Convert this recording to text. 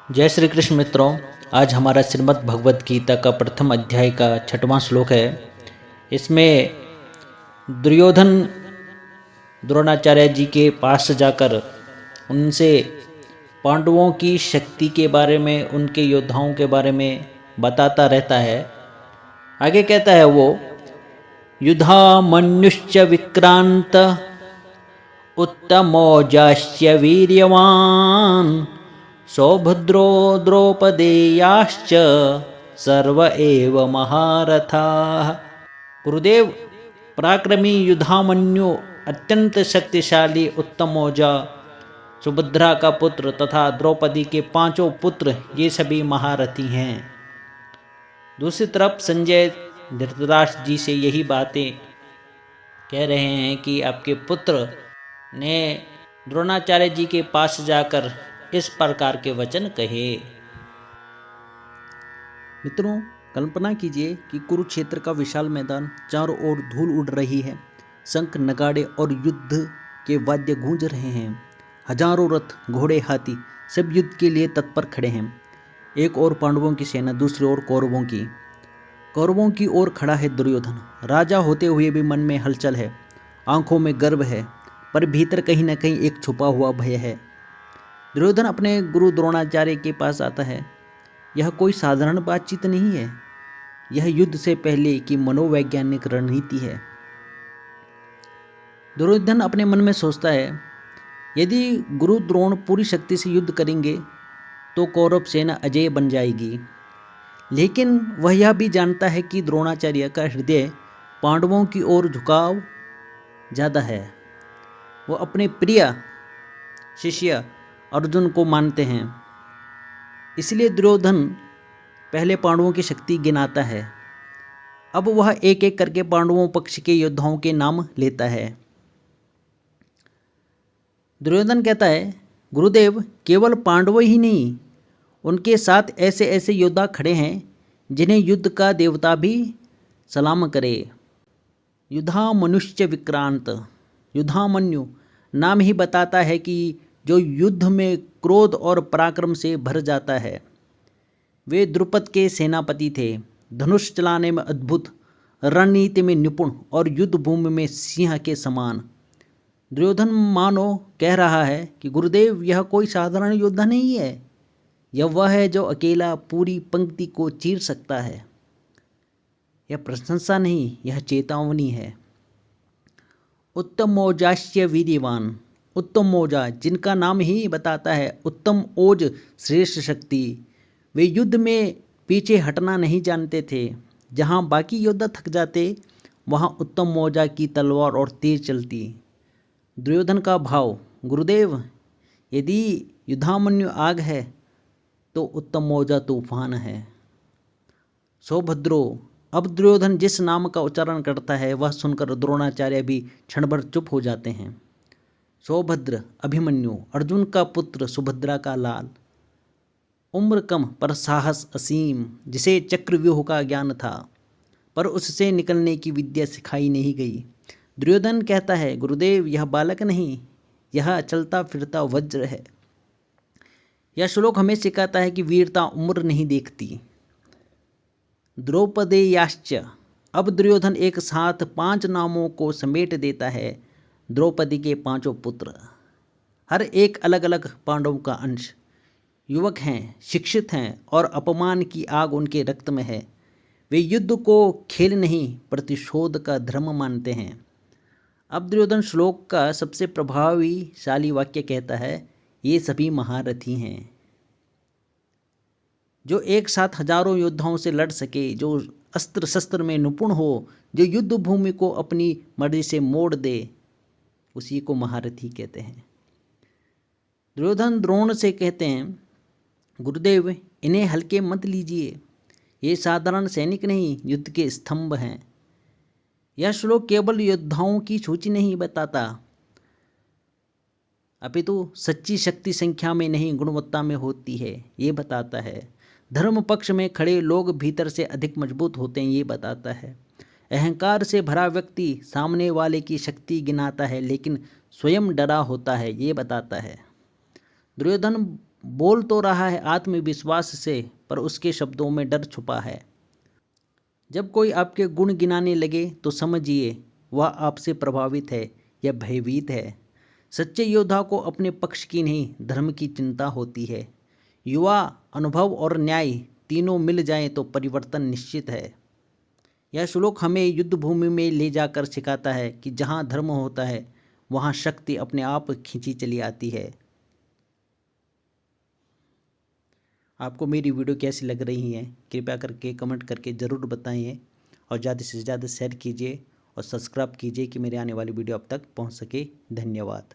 जय श्री कृष्ण मित्रों। आज हमारा श्रीमद् भगवद गीता का प्रथम अध्याय का 6वां श्लोक है। इसमें दुर्योधन द्रोणाचार्य जी के पास जाकर उनसे पांडवों की शक्ति के बारे में, उनके योद्धाओं के बारे में बताता रहता है। आगे कहता है वो, युधा मन्युश्च विक्रांत उत्तमोजाश्च वीर्यवान् सौभद्रो द्रौपदेयाश्च सर्व एव महारथाः। गुरुदेव, पराक्रमी युधामन्यु अत्यंत शक्तिशाली उत्तमौजा, सुभद्रा का पुत्र तथा द्रौपदी के 5 पुत्र, ये सभी महारथी हैं। दूसरी तरफ संजय धृतराष्ट्र जी से यही बातें कह रहे हैं कि आपके पुत्र ने द्रोणाचार्य जी के पास जाकर इस प्रकार के वचन कहे। मित्रों, कल्पना कीजिए कि कुरुक्षेत्र का विशाल मैदान, चारों ओर धूल उड़ रही है, शंख नगाड़े और युद्ध के वाद्य गूंज रहे हैं। हजारों रथ, घोड़े, हाथी सब युद्ध के लिए तत्पर खड़े हैं। एक ओर पांडवों की सेना, दूसरी ओर कौरवों की ओर खड़ा है दुर्योधन। राजा होते हुए भी मन में हलचल है, आंखों में गर्व है, पर भीतर कहीं न कहीं एक छुपा हुआ भय है। दुर्योधन अपने गुरु द्रोणाचार्य के पास आता है। यह कोई साधारण बातचीत नहीं है, यह युद्ध से पहले की मनोवैज्ञानिक रणनीति है। दुर्योधन अपने मन में सोचता है, यदि गुरु द्रोण पूरी शक्ति से युद्ध करेंगे तो कौरव सेना अजेय बन जाएगी। लेकिन वह यह भी जानता है कि द्रोणाचार्य का हृदय पांडवों की ओर झुकाव ज़्यादा है। वो अपने प्रिय शिष्य अर्जुन को मानते हैं। इसलिए दुर्योधन पहले पांडवों की शक्ति गिनाता है। अब वह एक एक करके पांडवों पक्ष के योद्धाओं के नाम लेता है। दुर्योधन कहता है, गुरुदेव, केवल पांडव ही नहीं, उनके साथ ऐसे ऐसे योद्धा खड़े हैं जिन्हें युद्ध का देवता भी सलाम करे। युधामन्युश्च विक्रांत। युधामन्यु नाम ही बताता है कि जो युद्ध में क्रोध और पराक्रम से भर जाता है। वे द्रुपद के सेनापति थे, धनुष चलाने में अद्भुत, रणनीति में निपुण और युद्ध भूमि में सिंह के समान। दुर्योधन मानो कह रहा है कि गुरुदेव, यह कोई साधारण योद्धा नहीं है, यह वह है जो अकेला पूरी पंक्ति को चीर सकता है। यह प्रशंसा नहीं, यह चेतावनी है। उत्तम ओजाश्य वीर्यवान। उत्तम ओजा, जिनका नाम ही बताता है उत्तम ओज, श्रेष्ठ शक्ति। वे युद्ध में पीछे हटना नहीं जानते थे। जहाँ बाकी योद्धा थक जाते, वहाँ उत्तम ओजा की तलवार और तेज चलती। दुर्योधन का भाव, गुरुदेव, यदि युधामन्यु आग है तो उत्तम ओजा तूफान है। सौभद्रो। अब दुर्योधन जिस नाम का उच्चारण करता है वह सुनकर द्रोणाचार्य भी क्षण भर चुप हो जाते हैं। सौभद्र, अभिमन्यु, अर्जुन का पुत्र, सुभद्रा का लाल। उम्र कम पर साहस असीम, जिसे चक्रव्यूह का ज्ञान था पर उससे निकलने की विद्या सिखाई नहीं गई। दुर्योधन कहता है, गुरुदेव, यह बालक नहीं, यह चलता फिरता वज्र है। यह श्लोक हमें सिखाता है कि वीरता उम्र नहीं देखती। द्रौपदेयाश्च। अब दुर्योधन एक साथ 5 नामों को समेट देता है। द्रौपदी के 5 पुत्र, हर एक अलग अलग पांडवों का अंश। युवक हैं, शिक्षित हैं और अपमान की आग उनके रक्त में है। वे युद्ध को खेल नहीं, प्रतिशोध का धर्म मानते हैं। अब दुर्योधन श्लोक का सबसे प्रभावशाली वाक्य कहता है, ये सभी महारथी हैं, जो एक साथ हजारों योद्धाओं से लड़ सके, जो अस्त्र शस्त्र में निपुण हो, जो युद्ध भूमि को अपनी मर्जी से मोड़ दे, उसी को महारथी कहते हैं। दुर्योधन द्रोण से कहते हैं, गुरुदेव, इन्हें हल्के मत लीजिए, ये साधारण सैनिक नहीं, युद्ध के स्तंभ हैं। यह श्लोक केवल योद्धाओं की सूची नहीं बताता, अपितु सच्ची शक्ति संख्या में नहीं, गुणवत्ता में होती है, ये बताता है। धर्म पक्ष में खड़े लोग भीतर से अधिक मजबूत होते हैं, ये बताता है। अहंकार से भरा व्यक्ति सामने वाले की शक्ति गिनाता है लेकिन स्वयं डरा होता है, ये बताता है। दुर्योधन बोल तो रहा है आत्मविश्वास से, पर उसके शब्दों में डर छुपा है। जब कोई आपके गुण गिनाने लगे तो समझिए वह आपसे प्रभावित है या भयभीत है। सच्चे योद्धा को अपने पक्ष की नहीं, धर्म की चिंता होती है। युवा, अनुभव और न्याय तीनों मिल जाएं तो परिवर्तन निश्चित है। यह श्लोक हमें युद्ध भूमि में ले जाकर सिखाता है कि जहाँ धर्म होता है वहाँ शक्ति अपने आप खींची चली आती है। आपको मेरी वीडियो कैसी लग रही है कृपया करके कमेंट करके ज़रूर बताइए, और ज़्यादा से ज़्यादा शेयर कीजिए और सब्सक्राइब कीजिए कि मेरे आने वाली वीडियो आप तक पहुंच सके। धन्यवाद।